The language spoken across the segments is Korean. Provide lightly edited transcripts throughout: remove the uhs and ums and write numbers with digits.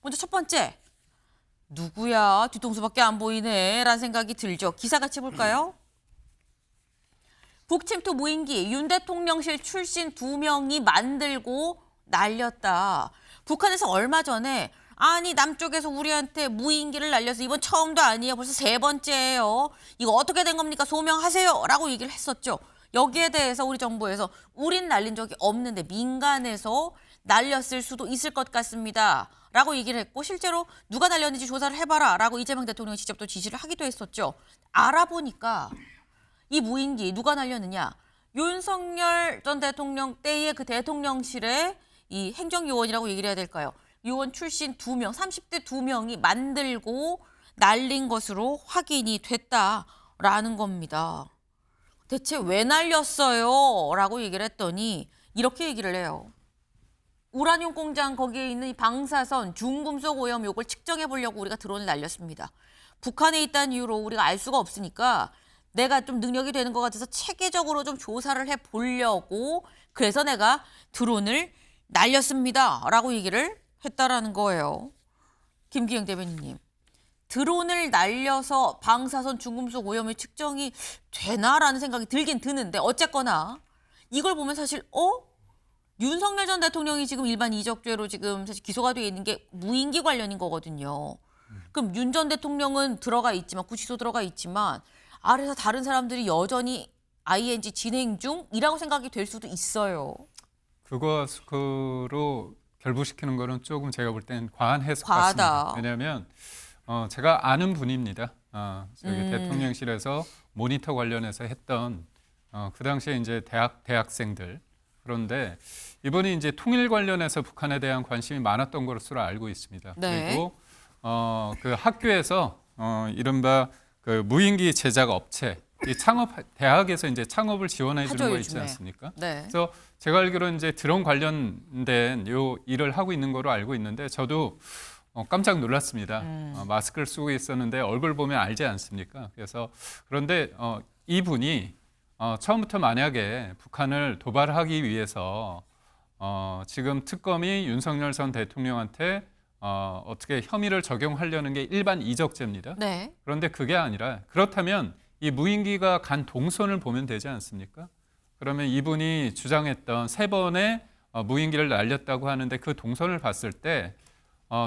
먼저 첫 번째, 누구야? 뒤통수밖에 안 보이네 라는 생각이 들죠. 기사 같이 볼까요? 북침투 무인기 윤 대통령실 출신 2명이 만들고 날렸다. 북한에서 얼마 전에 아니 남쪽에서 우리한테 무인기를 날려서 이번 처음도 아니에요. 벌써 3번째예요. 이거 어떻게 된 겁니까? 소명하세요. 라고 얘기를 했었죠. 여기에 대해서 우리 정부에서 우린 날린 적이 없는데 민간에서 날렸을 수도 있을 것 같습니다. 라고 얘기를 했고 실제로 누가 날렸는지 조사를 해봐라. 라고 이재명 대통령이 직접 또 지시를 하기도 했었죠. 알아보니까 이 무인기 누가 날렸느냐. 윤석열 전 대통령 때의 그 대통령실의 이 행정요원이라고 얘기를 해야 될까요? 요원 출신 2명, 30대 2명이 만들고 날린 것으로 확인이 됐다라는 겁니다. 대체 왜 날렸어요? 라고 얘기를 했더니 이렇게 얘기를 해요. 우라늄 공장 거기에 있는 이 방사선 중금속 오염 요걸 측정해 보려고 우리가 드론을 날렸습니다. 북한에 있다는 이유로 우리가 알 수가 없으니까 내가 좀 능력이 되는 것 같아서 체계적으로 좀 조사를 해 보려고 그래서 내가 드론을 날렸습니다. 라고 얘기를 했다라는 거예요. 김기영 대변인님. 드론을 날려서 방사선 중금속 오염이 측정이 되나라는 생각이 들긴 드는데 어쨌거나 이걸 보면 사실 윤석열 전 대통령이 지금 일반 이적죄로 지금 사실 기소가 돼 있는 게 무인기 관련인 거거든요. 그럼 윤 전 대통령은 들어가 있지만 구치소 들어가 있지만 아래서 다른 사람들이 여전히 ING 진행 중이라고 생각이 될 수도 있어요. 그것으로 결부시키는 거는 조금 제가 볼 땐 과한 해석 과하다. 같습니다. 왜냐하면 제가 아는 분입니다. 저기 대통령실에서 모니터 관련해서 했던 그 당시에 이제 대학생들. 그런데 이번이 이제 통일 관련해서 북한에 대한 관심이 많았던 것으로 알고 있습니다. 네. 그리고 그 학교에서 이른바 그 무인기 제작 업체 이 창업 대학에서 이제 창업을 지원해 주는 거 있지 않습니까? 네. 그래서 제가 알기로는 이제 드론 관련된 요 일을 하고 있는 거로 알고 있는데 저도 깜짝 놀랐습니다. 마스크를 쓰고 있었는데 얼굴 보면 알지 않습니까? 그래서 그런데 이분이 처음부터 만약에 북한을 도발하기 위해서 지금 특검이 윤석열 전 대통령한테 어떻게 혐의를 적용하려는 게 일반 이적죄입니다. 네. 그런데 그게 아니라 그렇다면 이 무인기가 간 동선을 보면 되지 않습니까? 그러면 이분이 주장했던 3번의 무인기를 날렸다고 하는데 그 동선을 봤을 때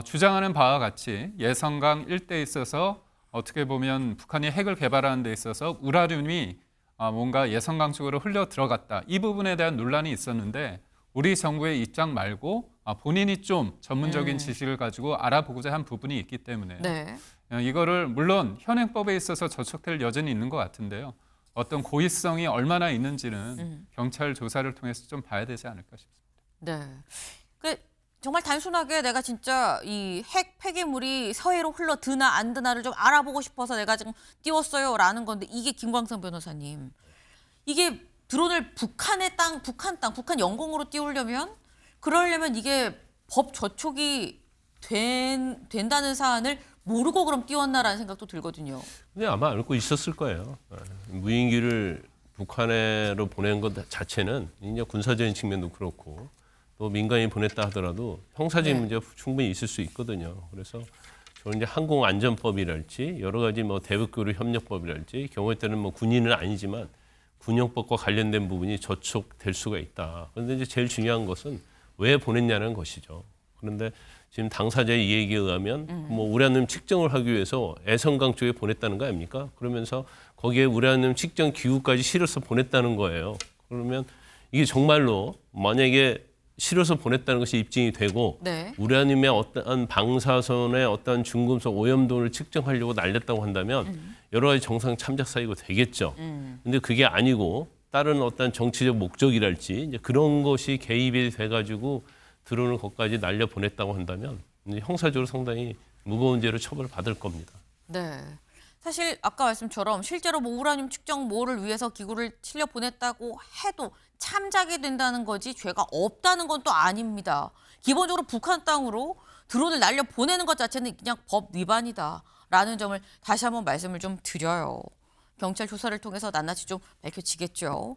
주장하는 바와 같이 예성강 일대에 있어서 어떻게 보면 북한이 핵을 개발하는 데 있어서 우라늄이 뭔가 예성강 쪽으로 흘러 들어갔다. 이 부분에 대한 논란이 있었는데 우리 정부의 입장 말고 본인이 좀 전문적인 지식을 가지고 알아보고자 한 부분이 있기 때문에 네. 이거를 물론 현행법에 있어서 저촉될 여전히 있는 것 같은데요. 어떤 고의성이 얼마나 있는지는 경찰 조사를 통해서 좀 봐야 되지 않을까 싶습니다. 네. 정말 단순하게 내가 진짜 이 핵 폐기물이 서해로 흘러 드나 안 드나를 좀 알아보고 싶어서 내가 지금 띄웠어요라는 건데 이게 김광성 변호사님. 이게 드론을 북한의 땅, 북한 영공으로 띄우려면 그러려면 이게 법 저촉이 된다는 사안을 모르고 그럼 띄웠나라는 생각도 들거든요. 근데 아마 알고 있었을 거예요. 무인기를 북한으로 보낸 것 자체는 이제 군사적인 측면도 그렇고 또 민간인이 보냈다 하더라도 형사적인 문제가 충분히 있을 수 있거든요. 그래서 저는 이제 항공안전법이랄지 여러 가지 뭐 대북교류 협력법이랄지 경우에 따른 뭐 군인은 아니지만 군용법과 관련된 부분이 저촉될 수가 있다. 그런데 이제 제일 중요한 것은 왜 보냈냐는 것이죠. 그런데 지금 당사자의 이야기에 의하면 뭐 우라늄 측정을 하기 위해서 애성강 쪽에 보냈다는 거 아닙니까? 그러면서 거기에 우라늄 측정 기구까지 실어서 보냈다는 거예요. 그러면 이게 정말로 만약에 실어서 보냈다는 것이 입증이 되고 네. 우라늄의 어떤 방사선의 어떤 중금속 오염도를 측정하려고 날렸다고 한다면 여러 가지 정상 참작 사유가 되겠죠. 근데 그게 아니고 다른 어떤 정치적 목적이랄지 이제 그런 것이 개입이 돼가지고 드론을 거기까지 날려 보냈다고 한다면 이제 형사적으로 상당히 무거운 죄로 처벌받을 겁니다. 네. 사실 아까 말씀처럼 실제로 뭐 우라늄 측정 뭐를 위해서 기구를 실려 보냈다고 해도 참작이 된다는 거지 죄가 없다는 건 또 아닙니다. 기본적으로 북한 땅으로 드론을 날려 보내는 것 자체는 그냥 법 위반이다라는 점을 다시 한번 말씀을 좀 드려요. 경찰 조사를 통해서 낱낱이 좀 밝혀지겠죠.